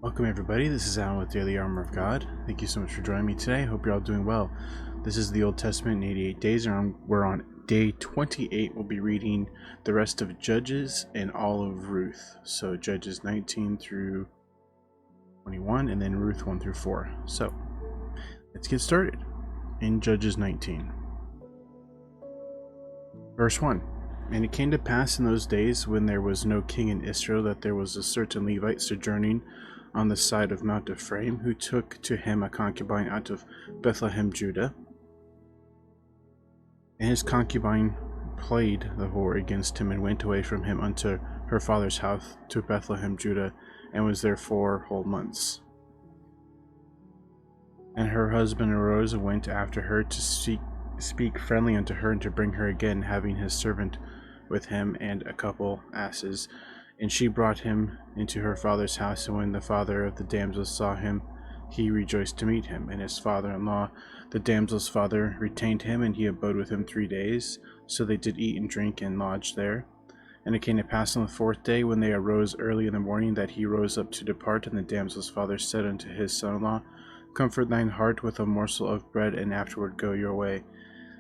Welcome everybody, this is Alan with Daily Armor of God. Thank you so much for joining me today. Hope you're all doing well. This is the Old Testament in 88 days, and we're on day 28. We'll be reading the rest of Judges and all of Ruth. So Judges 19 through 21, and then Ruth 1 through 4. So let's get started in Judges 19. Verse 1. And it came to pass in those days, when there was no king in Israel, that there was a certain Levite sojourning on the side of Mount Ephraim, who took to him a concubine out of Bethlehem, Judah. And his concubine played the whore against him, and went away from him unto her father's house to Bethlehem, Judah, and was there 4 whole months. And her husband arose and went after her to speak friendly unto her, and to bring her again, having his servant with him and a couple asses. And she brought him into her father's house, and when the father of the damsel saw him, he rejoiced to meet him. And his father-in-law, the damsel's father, retained him, and he abode with him 3 days. So they did eat and drink and lodge there. And it came to pass on the 4th day, when they arose early in the morning, that he rose up to depart. And the damsel's father said unto his son-in-law, Comfort thine heart with a morsel of bread, and afterward go your way.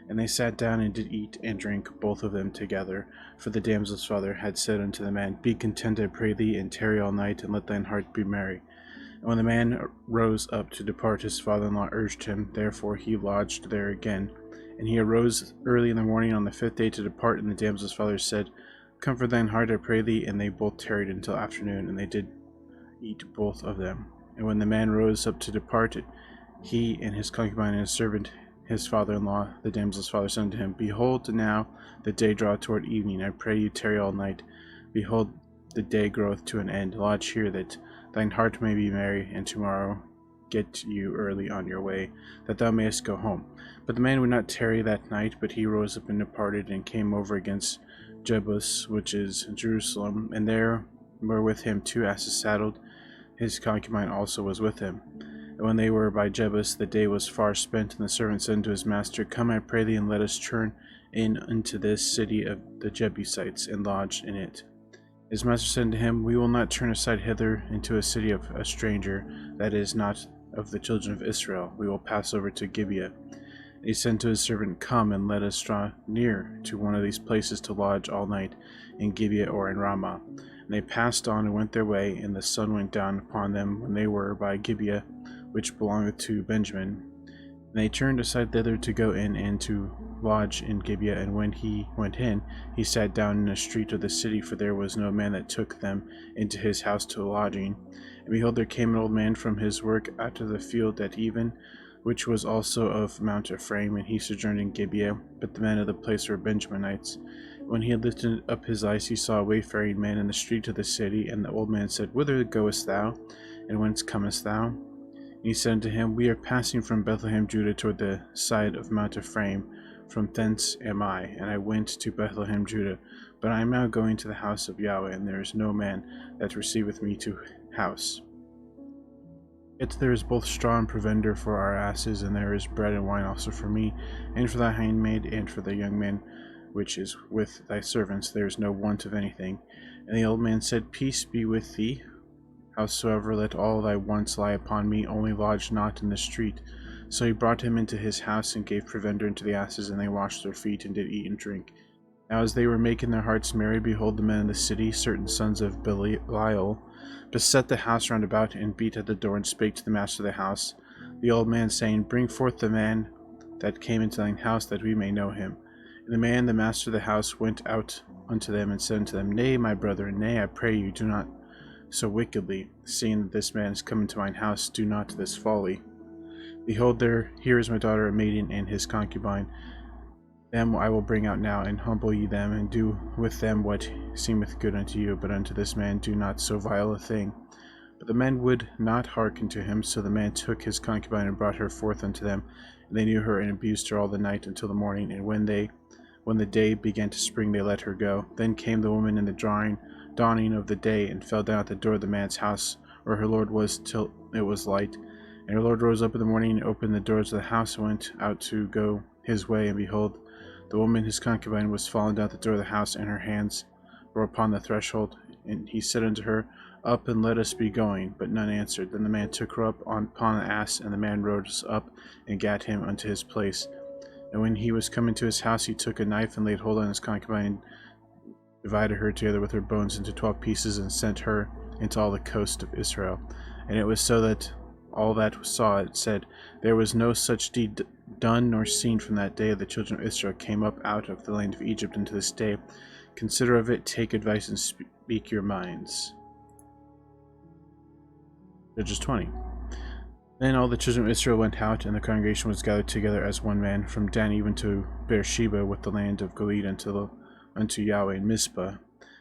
And they sat down and did eat and drink, both of them together. For the damsel's father had said unto the man, Be content, I pray thee, and tarry all night, and let thine heart be merry. And when the man rose up to depart, his father-in-law urged him, therefore he lodged there again. And he arose early in the morning on the 5th day to depart, and the damsel's father said, Comfort thine heart, I pray thee. And they both tarried until afternoon, and they did eat both of them. And when the man rose up to depart, he and his concubine and his servant, his father-in-law, the damsel's father, said unto him, Behold, now the day draweth toward evening. I pray you tarry all night. Behold, the day groweth to an end. Lodge here, that thine heart may be merry, and tomorrow get you early on your way, that thou mayest go home. But the man would not tarry that night, but he rose up and departed, and came over against Jebus, which is Jerusalem, and there were with him 2 asses saddled. His concubine also was with him. And when they were by Jebus, the day was far spent, and the servant said unto his master, Come, I pray thee, and let us turn in unto this city of the Jebusites, and lodge in it. His master said unto him, We will not turn aside hither into a city of a stranger, that is not of the children of Israel. We will pass over to Gibeah. And he said to his servant, Come, and let us draw near to one of these places to lodge all night, in Gibeah or in Ramah. And they passed on and went their way, and the sun went down upon them when they were by Gibeah, which belongeth to Benjamin. And they turned aside thither to go in and to lodge in Gibeah. And when he went in, he sat down in a street of the city, for there was no man that took them into his house to lodging. And behold, there came an old man from his work out of the field at even, which was also of Mount Ephraim, and he sojourned in Gibeah. But the men of the place were Benjaminites. When he had lifted up his eyes, he saw a wayfaring man in the street of the city. And the old man said, Whither goest thou, and whence comest thou? And he said unto him, We are passing from Bethlehem, Judah, toward the side of Mount Ephraim. From thence am I, and I went to Bethlehem, Judah. But I am now going to the house of Yahweh, and there is no man that receiveth me to house. Yet there is both straw and provender for our asses, and there is bread and wine also for me, and for thy handmaid, and for the young man which is with thy servants. There is no want of anything. And the old man said, Peace be with thee. Howsoever, let all thy wants lie upon me, only lodge not in the street. So he brought him into his house, and gave provender unto the asses, and they washed their feet, and did eat and drink. Now as they were making their hearts merry, behold, the men of the city, certain sons of Belial, beset the house round about, and beat at the door, and spake to the master of the house, the old man, saying, Bring forth the man that came into thine house, that we may know him. And the man, the master of the house, went out unto them, and said unto them, Nay, my brethren, nay, I pray you, do not so wickedly, seeing that this man is come into mine house, do not this folly. Behold, here is my daughter, a maiden, and his concubine. Them I will bring out now, and humble ye them, and do with them what seemeth good unto you. But unto this man do not so vile a thing. But the men would not hearken to him. So the man took his concubine, and brought her forth unto them. And they knew her, and abused her all the night until the morning. And when the day began to spring, they let her go. Then came the woman in the dawning of the day, and fell down at the door of the man's house where her lord was, till it was light. And her lord rose up in the morning, and opened the doors of the house, and went out to go his way. And behold, the woman his concubine was fallen down at the door of the house, and her hands were upon the threshold. And he said unto her, Up and let us be going. But none answered. Then the man took her up upon the ass, and the man rose up and gat him unto his place. And when he was come into his house, he took a knife and laid hold on his concubine, and divided her together with her bones into 12 pieces, and sent her into all the coast of Israel. And it was so that all that saw it said, there was no such deed done nor seen from that day the children of Israel came up out of the land of Egypt unto this day. Consider of it, take advice, and speak your minds. Judges 20. Then all the children of Israel went out, and the congregation was gathered together as one man, from Dan even to Beersheba, with the land of Gilead unto Yahweh in Mizpah.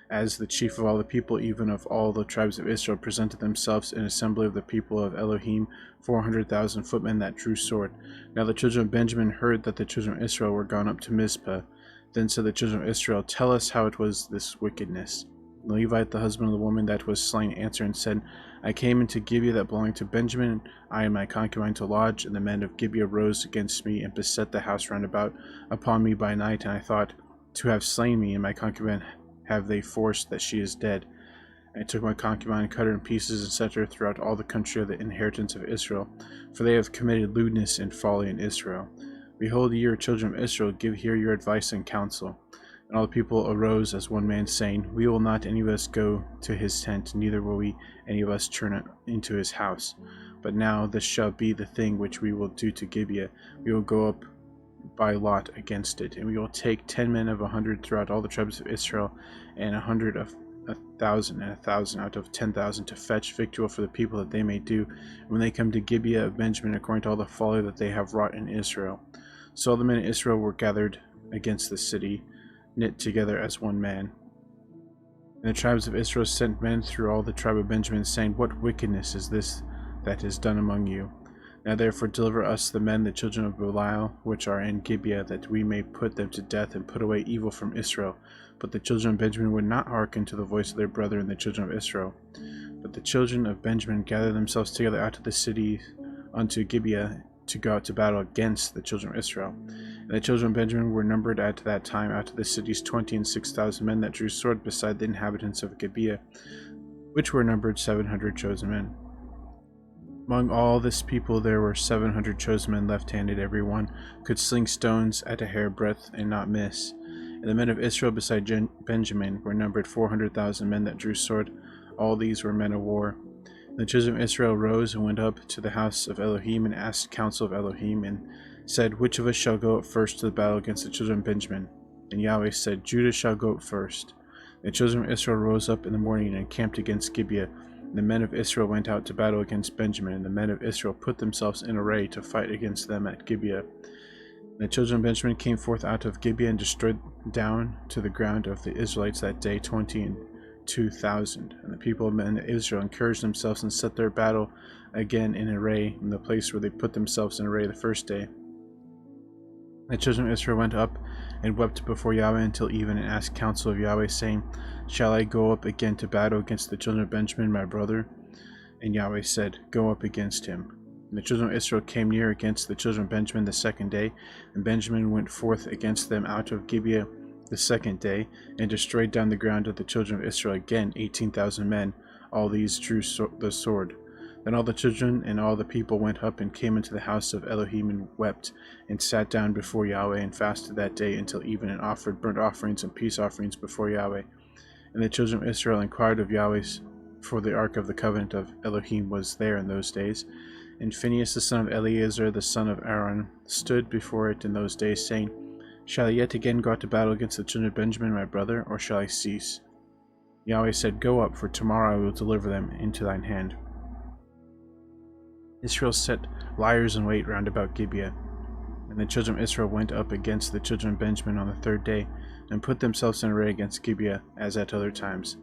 As the chief of all the people, even of all the tribes of Israel, presented themselves in assembly of the people of Elohim, 400,000 footmen that drew sword. Now the children of Benjamin heard that the children of Israel were gone up to Mizpah. Then said the children of Israel, tell us how it was this wickedness. The Levite, the husband of the woman that was slain, answered and said, I came into Gibeah that belonged to Benjamin, I and my concubine to lodge, and the men of Gibeah rose against me, and beset the house round about upon me by night, and I thought to have slain me, and my concubine have they forced that she is dead. And I took my concubine, and cut her in pieces, and set her throughout all the country of the inheritance of Israel, for they have committed lewdness and folly in Israel. Behold, ye, children of Israel, give here your advice and counsel. And all the people arose as one man, saying, we will not any of us go to his tent, neither will we any of us turn into his house. But now this shall be the thing which we will do to Gibeah. We will go up by lot against it, and we will take 10 men of 100 throughout all the tribes of Israel, and 100 of 1,000, and 1,000 out of 10,000, to fetch victual for the people, that they may do, when they come to Gibeah of Benjamin, according to all the folly that they have wrought in Israel. So all the men of Israel were gathered against the city, knit together as one man. And the tribes of Israel sent men through all the tribe of Benjamin, saying, what wickedness is this that is done among you? Now therefore deliver us the men, the children of Belial, which are in Gibeah, that we may put them to death, and put away evil from Israel. But the children of Benjamin would not hearken to the voice of their brethren, the children of Israel. But the children of Benjamin gathered themselves together out of the city unto Gibeah, to go out to battle against the children of Israel. And the children of Benjamin were numbered at that time out of the cities 26,000 men that drew sword, beside the inhabitants of Gibeah, which were numbered 700 chosen men. Among all this people there were 700 chosen men left-handed, every one could sling stones at a hairbreadth and not miss. And the men of Israel beside Benjamin were numbered 400,000 men that drew sword. All these were men of war. And the children of Israel rose and went up to the house of Elohim, and asked counsel of Elohim, and said, which of us shall go up first to the battle against the children of Benjamin? And Yahweh said, Judah shall go up first. And the children of Israel rose up in the morning and encamped against Gibeah. The men of Israel went out to battle against Benjamin, and the men of Israel put themselves in array to fight against them at Gibeah. And the children of Benjamin came forth out of Gibeah, and destroyed down to the ground of the Israelites that day 22,000. And the people of men of Israel encouraged themselves, and set their battle again in array in the place where they put themselves in array the first day. The children of Israel went up and wept before Yahweh until even, and asked counsel of Yahweh, saying, shall I go up again to battle against the children of Benjamin my brother? And Yahweh said, go up against him. And the children of Israel came near against the children of Benjamin the second day, and Benjamin went forth against them out of Gibeah the second day, and destroyed down the ground of the children of Israel again 18,000 men. All these drew the sword. Then all the children and all the people went up and came into the house of Elohim, and wept, and sat down before Yahweh, and fasted that day until even, and offered burnt offerings and peace offerings before Yahweh. And the children of Israel inquired of Yahweh, for the ark of the covenant of Elohim was there in those days. And Phinehas the son of Eleazar the son of Aaron stood before it in those days, saying, shall I yet again go out to battle against the children of Benjamin my brother, or shall I cease? Yahweh said, go up, for tomorrow I will deliver them into thine hand. Israel set liers in wait round about Gibeah. And the children of Israel went up against the children of Benjamin on the third day, and put themselves in array against Gibeah, as at other times.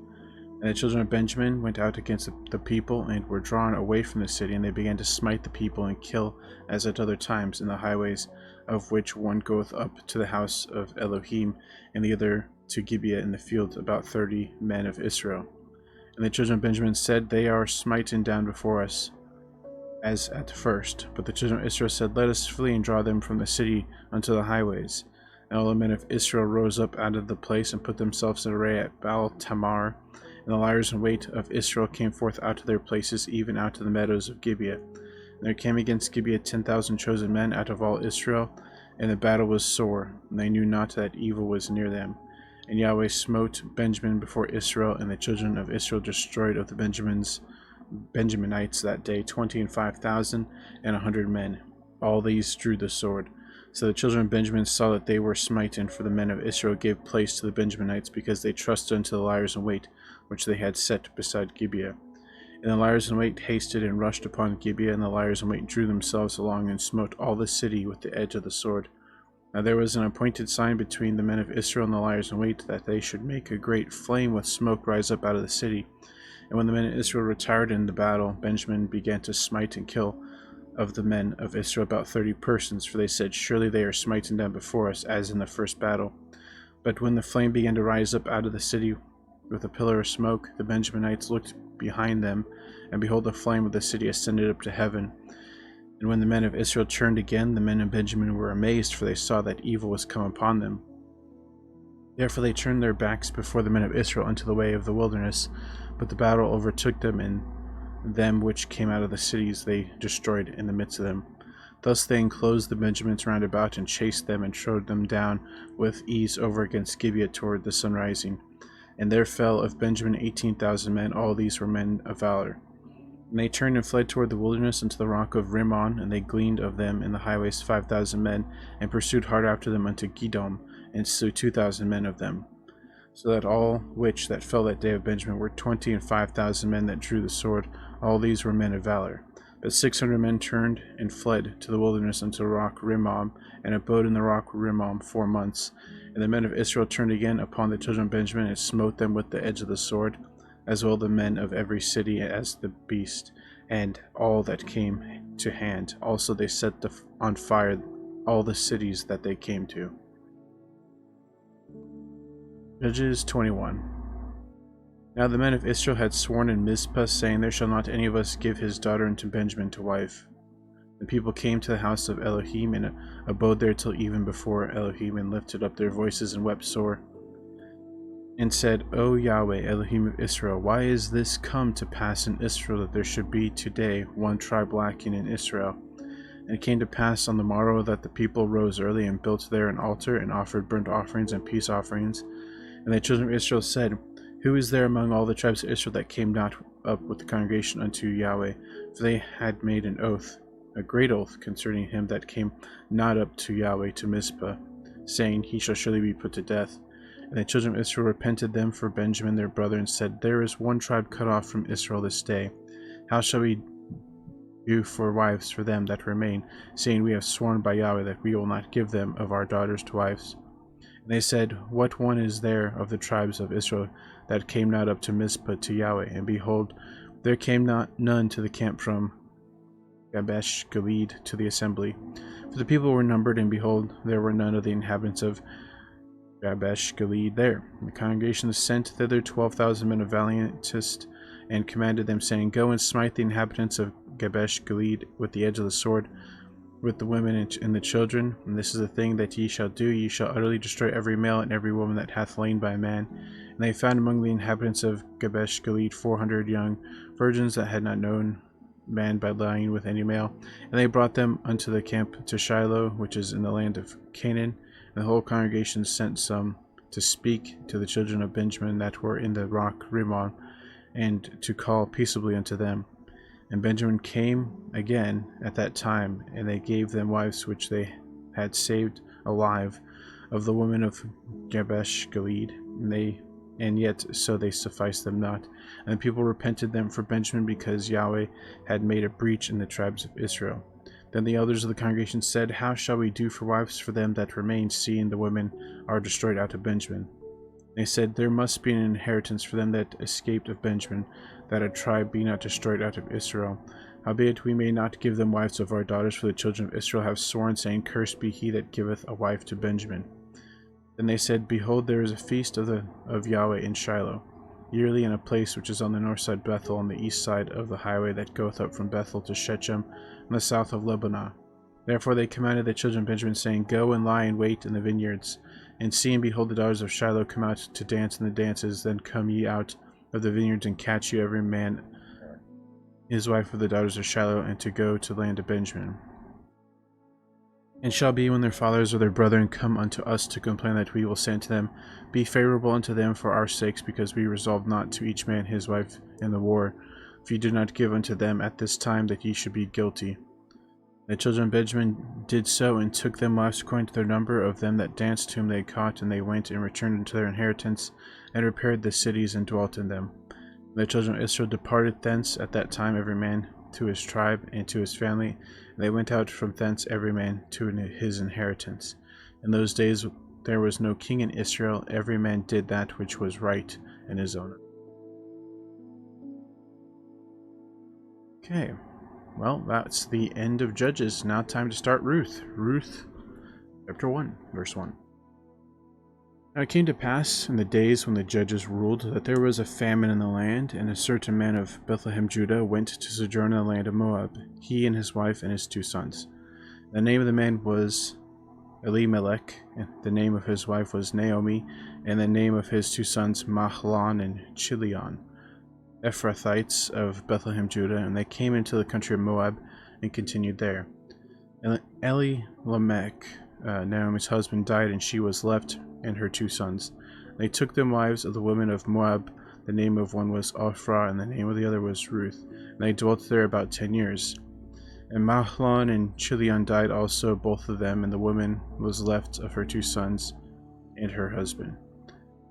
And the children of Benjamin went out against the people, and were drawn away from the city, and they began to smite the people, and kill, as at other times, in the highways, of which one goeth up to the house of Elohim, and the other to Gibeah in the field, about 30 men of Israel. And the children of Benjamin said, they are smitten down before us, as at first. But the children of Israel said, let us flee, and draw them from the city unto the highways. And all the men of Israel rose up out of the place, and put themselves in array at Baal Tamar. And the liers in wait of Israel came forth out of their places, even out of the meadows of Gibeah. And there came against Gibeah 10,000 chosen men out of all Israel, and the battle was sore, and they knew not that evil was near them. And Yahweh smote Benjamin before Israel, and the children of Israel destroyed of the Benjaminites that day 25,000 and 100 men. All these drew the sword. So the children of Benjamin saw that they were smitten, for the men of Israel gave place to the Benjaminites, because they trusted unto the liers in wait, which they had set beside Gibeah. And the liers in wait hasted and rushed upon Gibeah, and the liers in wait drew themselves along and smote all the city with the edge of the sword. Now there was an appointed sign between the men of Israel and the liers in wait, that they should make a great flame with smoke rise up out of the city. And when the men of Israel retired in the battle, Benjamin began to smite and kill of the men of Israel about 30 persons, for they said, Surely they are smiting them before us, as in the first battle. But when the flame began to rise up out of the city with a pillar of smoke, the Benjaminites looked behind them, and behold, the flame of the city ascended up to heaven. And when the men of Israel turned again, the men of Benjamin were amazed, for they saw that evil was come upon them. Therefore they turned their backs before the men of Israel unto the way of the wilderness, but the battle overtook them, and them which came out of the cities they destroyed in the midst of them. Thus they enclosed the Benjamins round about, and chased them, and trode them down with ease over against Gibeah toward the sun rising. And there fell of Benjamin 18,000 men, all these were men of valor. And they turned and fled toward the wilderness unto the rock of Rimmon, and they gleaned of them in the highways 5,000 men, and pursued hard after them unto Gidom, and slew 2,000 men of them. So that all which that fell that day of Benjamin were 25,000 men that drew the sword, all these were men of valor. But 600 men turned and fled to the wilderness unto the rock Rimmon, and abode in the rock Rimmon 4 months. And the men of Israel turned again upon the children of Benjamin, and smote them with the edge of the sword, as well the men of every city as the beast, and all that came to hand. Also they set on fire all the cities that they came to. Judges 21. Now the men of Israel had sworn in Mizpah, saying, There shall not any of us give his daughter unto Benjamin to wife. The people came to the house of Elohim, and abode there till even before Elohim, and lifted up their voices and wept sore, and said, O Yahweh, Elohim of Israel, why is this come to pass in Israel, that there should be today one tribe lacking in Israel? And it came to pass on the morrow that the people rose early, and built there an altar, and offered burnt offerings and peace offerings. And the children of Israel said, Who is there among all the tribes of Israel that came not up with the congregation unto Yahweh? For they had made an oath, a great oath, concerning him that came not up to Yahweh to Mizpah, saying, He shall surely be put to death. And the children of Israel repented them for Benjamin their brother, and said, There is one tribe cut off from Israel this day. How shall we do for wives for them that remain, saying, We have sworn by Yahweh that we will not give them of our daughters to wives? And they said, What one is there of the tribes of Israel that came not up to Mizpah to Yahweh? And behold, there came none to the camp from Jabesh Gilead to the assembly. For the people were numbered, and behold, there were none of the inhabitants of Jabesh Gilead there. And the congregation sent thither 12,000 men of valiantest, and commanded them, saying, Go and smite the inhabitants of Jabesh Gilead with the edge of the sword, with the women and the children. And this is the thing that ye shall do: ye shall utterly destroy every male and every woman that hath lain by a man. And they found among the inhabitants of Jabesh Gilead 400 young virgins that had not known man by lying with any male. And they brought them unto the camp to Shiloh, which is in the land of Canaan. And the whole congregation sent some to speak to the children of Benjamin that were in the rock Rimmon, and to call peaceably unto them. And Benjamin came again at that time, and they gave them wives which they had saved alive of the women of Jabesh Gilead, and yet so they sufficed them not. And the people repented them for Benjamin, because Yahweh had made a breach in the tribes of Israel. Then the elders of the congregation said, How shall we do for wives for them that remain, seeing the women are destroyed out of Benjamin? They said, There must be an inheritance for them that escaped of Benjamin, that a tribe be not destroyed out of Israel. Howbeit we may not give them wives of our daughters, for the children of Israel have sworn, saying, Cursed be he that giveth a wife to Benjamin. Then they said, Behold, there is a feast of Yahweh in Shiloh, yearly in a place which is on the north side Bethel, on the east side of the highway that goeth up from Bethel to Shechem, on the south of Lebanon. Therefore they commanded the children of Benjamin, saying, Go and lie in wait in the vineyards, and see and behold the daughters of Shiloh come out to dance in the dances. Then come ye out of the vineyards, and catch you every man his wife of the daughters of Shiloh, and to go to the land of Benjamin. And shall be when their fathers or their brethren come unto us to complain, that we will say unto them, Be favorable unto them for our sakes, because we resolve not to each man his wife in the war. If ye do not give unto them at this time, that ye should be guilty. The children of Benjamin did so, and took them wives according to their number of them that danced whom they caught, and they went and returned unto their inheritance, and repaired the cities, and dwelt in them. And the children of Israel departed thence at that time, every man to his tribe and to his family, and they went out from thence every man to his inheritance. In those days there was no king in Israel, every man did that which was right in his own. Okay, well, that's the end of Judges. Now time to start Ruth. Ruth, chapter 1, verse 1. Now it came to pass in the days when the judges ruled, that there was a famine in the land, and a certain man of Bethlehem, Judah, went to sojourn in the land of Moab, he and his wife and his 2 sons. The name of the man was Elimelech, and the name of his wife was Naomi, and the name of his 2 sons Mahlon and Chilion, Ephrathites of Bethlehem, Judah, and they came into the country of Moab and continued there. And Elimelech, Naomi's husband, died, and she was left and her 2 sons. They took them wives of the women of Moab. The name of one was Ophrah, and the name of the other was Ruth. And they dwelt there about 10 years. And Mahlon and Chilion died also, both of them, and the woman was left of her 2 sons and her husband.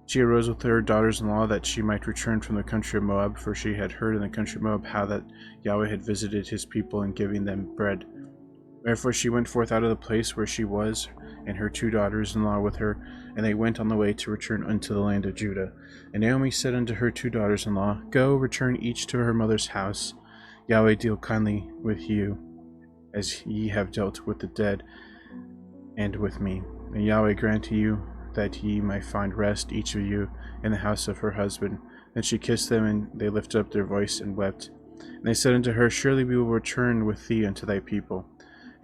She arose with her daughters-in-law, that she might return from the country of Moab, for she had heard in the country of Moab how that Yahweh had visited his people in giving them bread. Therefore she went forth out of the place where she was, and her 2 daughters-in-law with her, and they went on the way to return unto the land of Judah. And Naomi said unto her 2 daughters-in-law, Go, return each to her mother's house. Yahweh deal kindly with you, as ye have dealt with the dead, and with me. And Yahweh grant to you that ye might find rest, each of you, in the house of her husband. Then she kissed them, and they lifted up their voice and wept. And they said unto her, Surely we will return with thee unto thy people.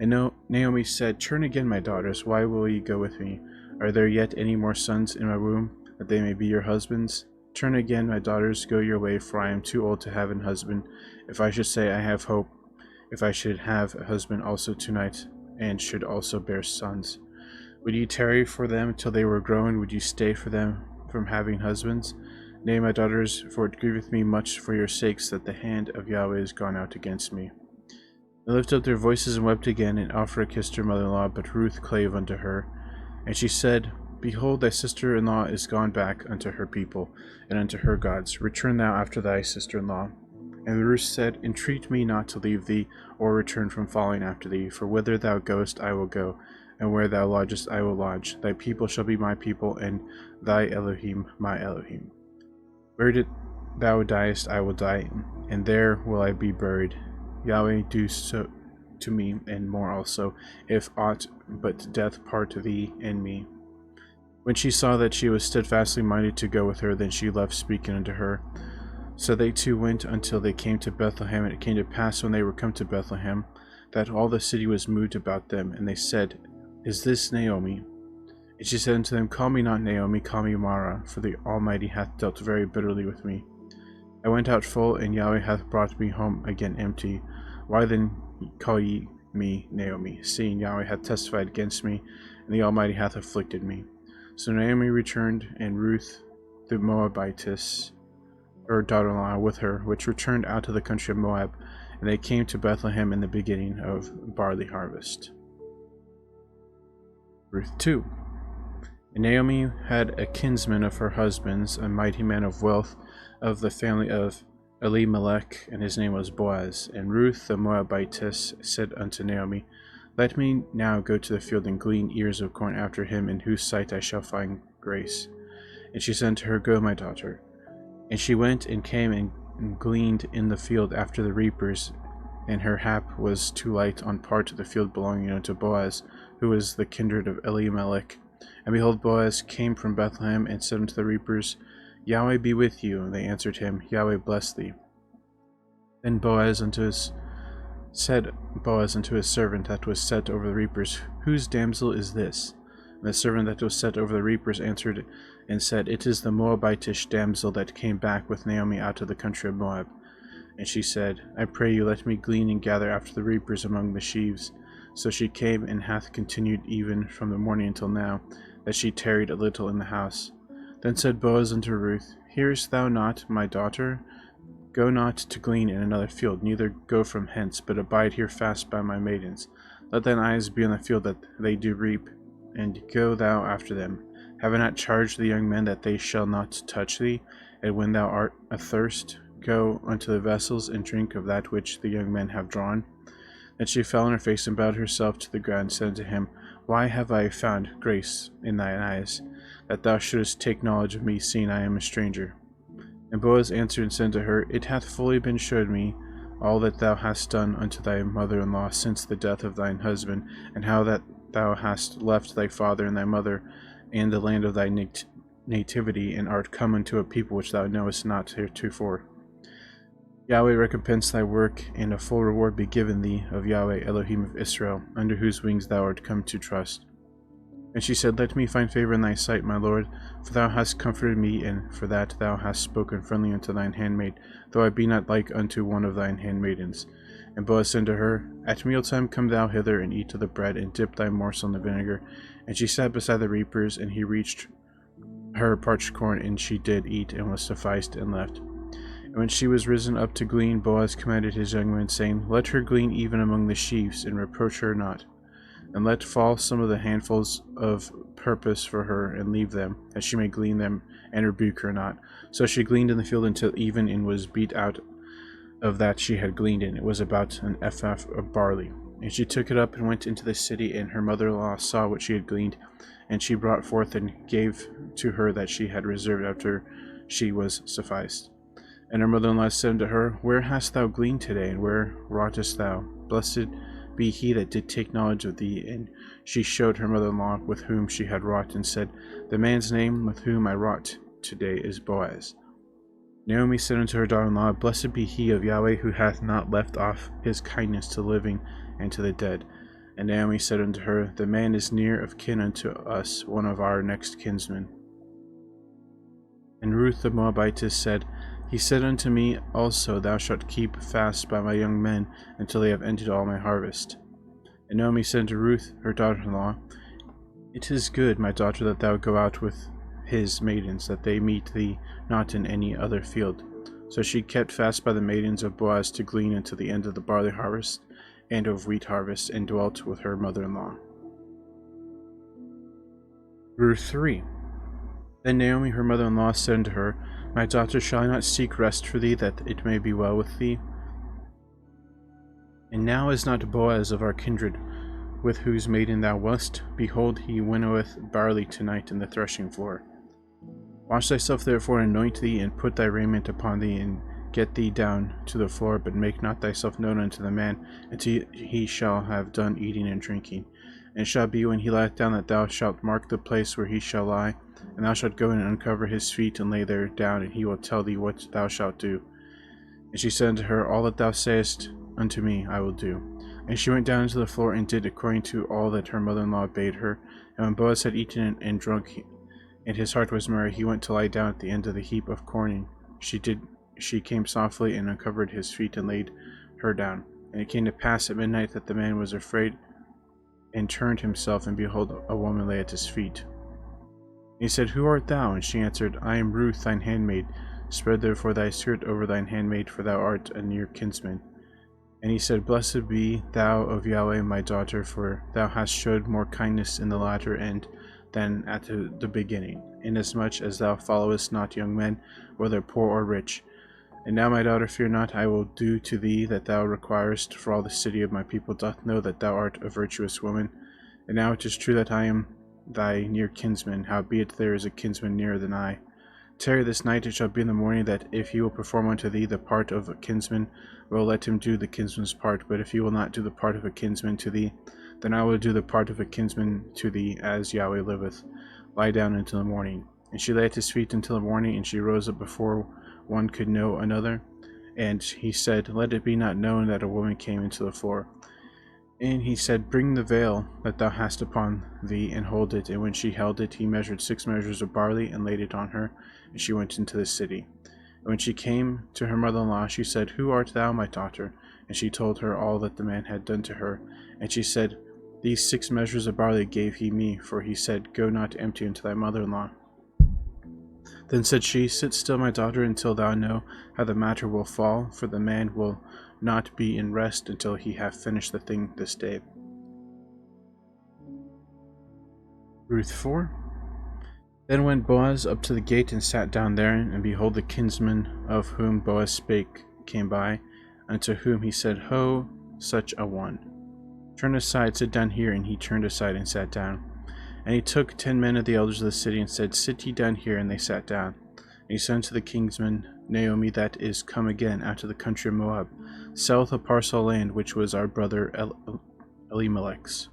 And Naomi said, Turn again, my daughters, why will ye go with me? Are there yet any more sons in my womb, that they may be your husbands? Turn again, my daughters, go your way, for I am too old to have an husband. If I should say, I have hope, if I should have a husband also tonight, and should also bear sons. Would ye tarry for them till they were grown? Would ye stay for them from having husbands? Nay, my daughters, for it grieveth me much for your sakes, that the hand of Yahweh is gone out against me. They lifted up their voices and wept again, and Ophrah kissed her mother-in-law, but Ruth clave unto her. And she said, Behold, thy sister-in-law is gone back unto her people, and unto her gods. Return thou after thy sister-in-law. And Ruth said, Entreat me not to leave thee, or return from following after thee. For whither thou goest I will go, and where thou lodgest I will lodge. Thy people shall be my people, and thy Elohim my Elohim. Where thou diest I will die, and there will I be buried. Yahweh do so to me, and more also, if aught but death part thee and me. When she saw that she was steadfastly minded to go with her, then she left speaking unto her. So they two went until they came to Bethlehem. And it came to pass, when they were come to Bethlehem, that all the city was moved about them. And they said, Is this Naomi? And she said unto them, Call me not Naomi, call me Mara, for the Almighty hath dealt very bitterly with me. I went out full, and Yahweh hath brought me home again empty. Why then call ye me Naomi, seeing Yahweh hath testified against me, and the Almighty hath afflicted me? So Naomi returned, and Ruth the Moabitess, her daughter-in-law, with her, which returned out to the country of Moab, and they came to Bethlehem in the beginning of barley harvest. Ruth 2. And Naomi had a kinsman of her husband's, a mighty man of wealth, of the family of Elimelech, and his name was Boaz. And Ruth the Moabitess said unto Naomi, Let me now go to the field and glean ears of corn after him, in whose sight I shall find grace. And she said unto her, Go, my daughter. And she went and came and gleaned in the field after the reapers, and her hap was too light on part of the field belonging unto Boaz, who was the kindred of Elimelech. And behold, Boaz came from Bethlehem, and said unto the reapers, Yahweh be with you. And they answered him, Yahweh bless thee. Then said Boaz unto his servant that was set over the reapers, Whose damsel is this? And the servant that was set over the reapers answered and said, It is the Moabitish damsel that came back with Naomi out of the country of Moab. And she said, I pray you, let me glean and gather after the reapers among the sheaves. So she came, and hath continued even from the morning until now, that she tarried a little in the house. Then said Boaz unto Ruth, Hearest thou not, my daughter? Go not to glean in another field, neither go from hence, but abide here fast by my maidens. Let thine eyes be on the field that they do reap, and go thou after them. Have I not charged the young men that they shall not touch thee? And when thou art athirst, go unto the vessels, and drink of that which the young men have drawn. Then she fell on her face, and bowed herself to the ground, and said unto him, Why have I found grace in thine eyes, that thou shouldest take knowledge of me, seeing I am a stranger? And Boaz answered and said to her, It hath fully been showed me all that thou hast done unto thy mother-in-law since the death of thine husband, and how that thou hast left thy father and thy mother, and the land of thy nativity, and art come unto a people which thou knowest not heretofore. Yahweh recompense thy work, and a full reward be given thee of Yahweh Elohim of Israel, under whose wings thou art come to trust. And she said, Let me find favor in thy sight, my lord, for thou hast comforted me, and for that thou hast spoken friendly unto thine handmaid, though I be not like unto one of thine handmaidens. And Boaz said to her, At mealtime come thou hither, and eat of the bread, and dip thy morsel in the vinegar. And she sat beside the reapers, and he reached her parched corn, and she did eat, and was sufficed, and left. And when she was risen up to glean, Boaz commanded his young men, saying, Let her glean even among the sheaves, and reproach her not. And let fall some of the handfuls of purpose for her, and leave them, that she may glean them, and rebuke her not. So she gleaned in the field until even, and was beat out of that she had gleaned in. It was about an ephah of barley. And she took it up and went into the city, and her mother-in-law saw what she had gleaned, and she brought forth and gave to her that she had reserved after she was sufficed. And her mother-in-law said unto her, Where hast thou gleaned today, and where wroughtest thou? Blessed be he that did take knowledge of thee. And she showed her mother-in-law with whom she had wrought, and said, The man's name with whom I wrought today is Boaz. Naomi said unto her daughter-in-law, Blessed be he of Yahweh, who hath not left off his kindness to the living and to the dead. And Naomi said unto her, The man is near of kin unto us, one of our next kinsmen. And Ruth the Moabitess said, He said unto me also, Thou shalt keep fast by my young men until they have ended all my harvest. And Naomi said unto Ruth her daughter-in-law, It is good, my daughter, that thou go out with his maidens, that they meet thee not in any other field. So she kept fast by the maidens of Boaz to glean until the end of the barley harvest and of wheat harvest, and dwelt with her mother-in-law. Ruth 3. Then Naomi her mother-in-law said unto her, My daughter, shall I not seek rest for thee, that it may be well with thee? And now is not Boaz of our kindred, with whose maiden thou wast? Behold, he winnoweth barley tonight in the threshing floor. Wash thyself therefore, and anoint thee, and put thy raiment upon thee, and get thee down to the floor, but make not thyself known unto the man, until he shall have done eating and drinking. And it shall be, when he lieth down, that thou shalt mark the place where he shall lie, and thou shalt go in and uncover his feet, and lay there down, and he will tell thee what thou shalt do. And she said unto her, All that thou sayest unto me I will do. And she went down to the floor, and did according to all that her mother-in-law bade her. And when Boaz had eaten and drunk, and his heart was merry, he went to lie down at the end of the heap of corning. She came softly, and uncovered his feet, and laid her down. And it came to pass at midnight that the man was afraid, and turned himself, and behold, a woman lay at his feet. And he said, Who art thou? And she answered, I am Ruth thine handmaid. Spread therefore thy skirt over thine handmaid, for thou art a near kinsman. And he said, Blessed be thou of Yahweh, my daughter, for thou hast showed more kindness in the latter end than at the beginning, inasmuch as thou followest not young men, whether poor or rich. And now, my daughter, fear not, I will do to thee that thou requirest, for all the city of my people doth know that thou art a virtuous woman. And now it is true that I am thy near kinsman, howbeit there is a kinsman nearer than I. Tarry this night, it shall be in the morning, that if he will perform unto thee the part of a kinsman, well, let him do the kinsman's part. But if he will not do the part of a kinsman to thee, then I will do the part of a kinsman to thee, as Yahweh liveth. Lie down until the morning. And she lay at his feet until the morning, and she rose up before one could know another. And he said, Let it be not known that a woman came into the floor. And he said, Bring the veil that thou hast upon thee, and hold it. And when she held it, he measured 6 measures of barley, and laid it on her, and she went into the city. And when she came to her mother-in-law, she said, Who art thou, my daughter? And she told her all that the man had done to her. And she said, These 6 measures of barley gave he me, for he said, Go not empty unto thy mother-in-law. Then said she, Sit still, my daughter, until thou know how the matter will fall, for the man will not be in rest until he have finished the thing this day. Ruth 4. Then went Boaz up to the gate and sat down there, and behold, the kinsman of whom Boaz spake came by, unto whom he said, Ho, such a one. Turn aside, sit down here. And he turned aside and sat down. And he took 10 men of the elders of the city, and said, Sit ye down here. And they sat down. And he said unto the kinsman, Naomi, that is come again out of the country of Moab, selleth a parcel of land which was our brother Elimelech's.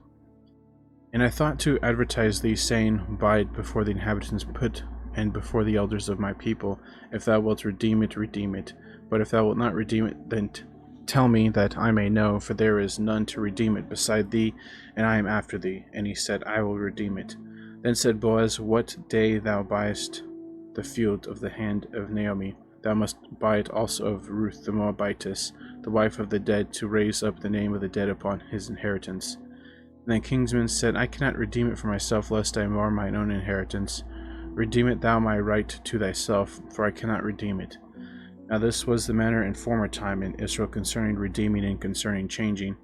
And I thought to advertise thee, saying, Buy it before the inhabitants put, and before the elders of my people. If thou wilt redeem it, redeem it. But if thou wilt not redeem it, then tell me, that I may know, for there is none to redeem it beside thee, and I am after thee. And he said, I will redeem it. Then said Boaz, What day thou buyest the field of the hand of Naomi, thou must buy it also of Ruth the Moabitess, the wife of the dead, to raise up the name of the dead upon his inheritance. And the kinsman said, I cannot redeem it for myself, lest I mar mine own inheritance. Redeem it thou my right to thyself, for I cannot redeem it. Now this was the manner in former time in Israel concerning redeeming and concerning changing.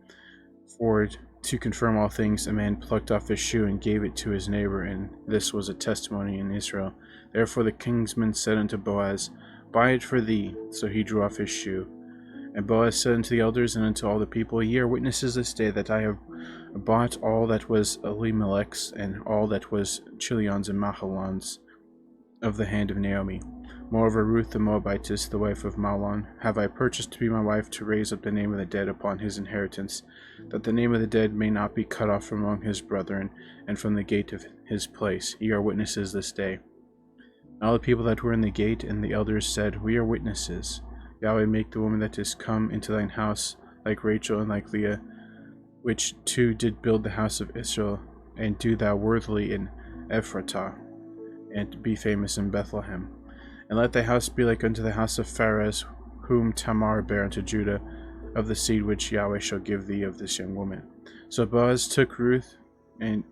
For to confirm all things, a man plucked off his shoe and gave it to his neighbor, and this was a testimony in Israel. Therefore the kinsman said unto Boaz, Buy it for thee. So he drew off his shoe. And Boaz said unto the elders and unto all the people, Ye are witnesses this day that I have bought all that was Elimelech's, and all that was Chilion's and Mahlon's, of the hand of Naomi. Moreover, Ruth the Moabitess, the wife of Mahlon, have I purchased to be my wife, to raise up the name of the dead upon his inheritance, that the name of the dead may not be cut off from among his brethren, and from the gate of his place. Ye are witnesses this day. And all the people that were in the gate and the elders said, We are witnesses. Yahweh make the woman that is come into thine house like Rachel and like Leah, which two did build the house of Israel, and do thou worthily in Ephratah, and be famous in Bethlehem. And let thy house be like unto the house of Pharez, whom Tamar bare unto Judah, of the seed which Yahweh shall give thee of this young woman. So Boaz took Ruth, and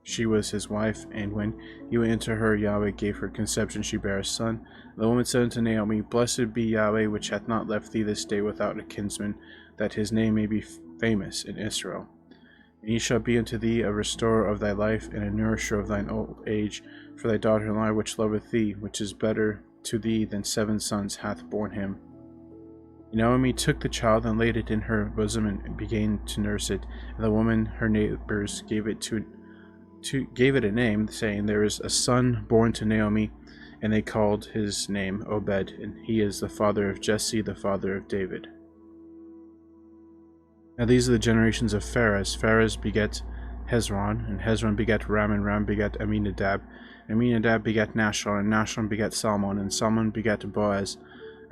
she was his wife, and when he went into her, Yahweh gave her conception, she bare a son. The woman said unto Naomi, Blessed be Yahweh, which hath not left thee this day without a kinsman, that his name may be famous in Israel. And he shall be unto thee a restorer of thy life, and a nourisher of thine old age, for thy daughter-in-law which loveth thee, which is better to thee than 7 sons, hath borne him. And Naomi took the child and laid it in her bosom, and began to nurse it. And the woman, her neighbors, gave it a name, saying, There is a son born to Naomi, and they called his name Obed, and he is the father of Jesse, the father of David. Now these are the generations of Pharez. Pharez begat Hezron, and Hezron begat Ram, and Ram begat Aminadab, and Aminadab begat Nashon, and Nashon begat Salmon, and Salmon begat Boaz,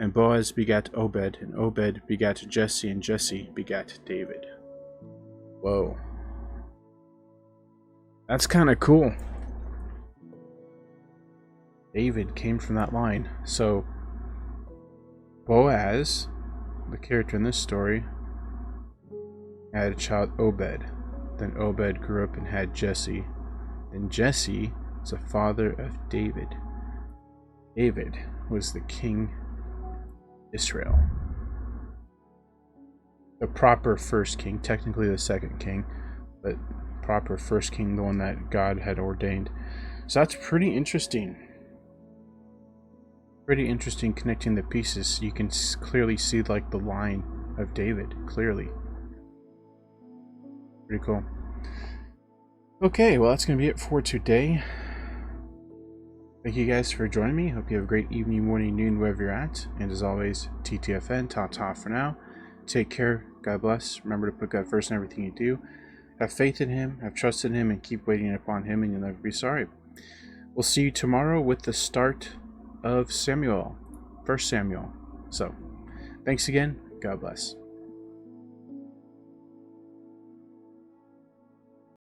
and Boaz begat Obed, and Obed begat Jesse, and Jesse begat David. Whoa. That's kind of cool. David came from that line. So, Boaz, the character in this story, had a child, Obed. Then Obed grew up and had Jesse. Then Jesse was the father of David. David was the king of Israel. The proper first king, technically the second king, but proper first king, the one that God had ordained. So that's pretty interesting. Pretty interesting connecting the pieces. You can clearly see like the line of David, clearly. Pretty cool. Okay, well that's going to be it for today. Thank you guys for joining me. Hope you have a great evening, morning, noon, wherever you're at. And as always, TTFN, ta-ta for now. Take care. God bless. Remember to put God first in everything you do. Have faith in Him, have trust in Him, and keep waiting upon Him, and you'll never be sorry. We'll see you tomorrow with the start of Samuel, 1 Samuel. So, thanks again. God bless.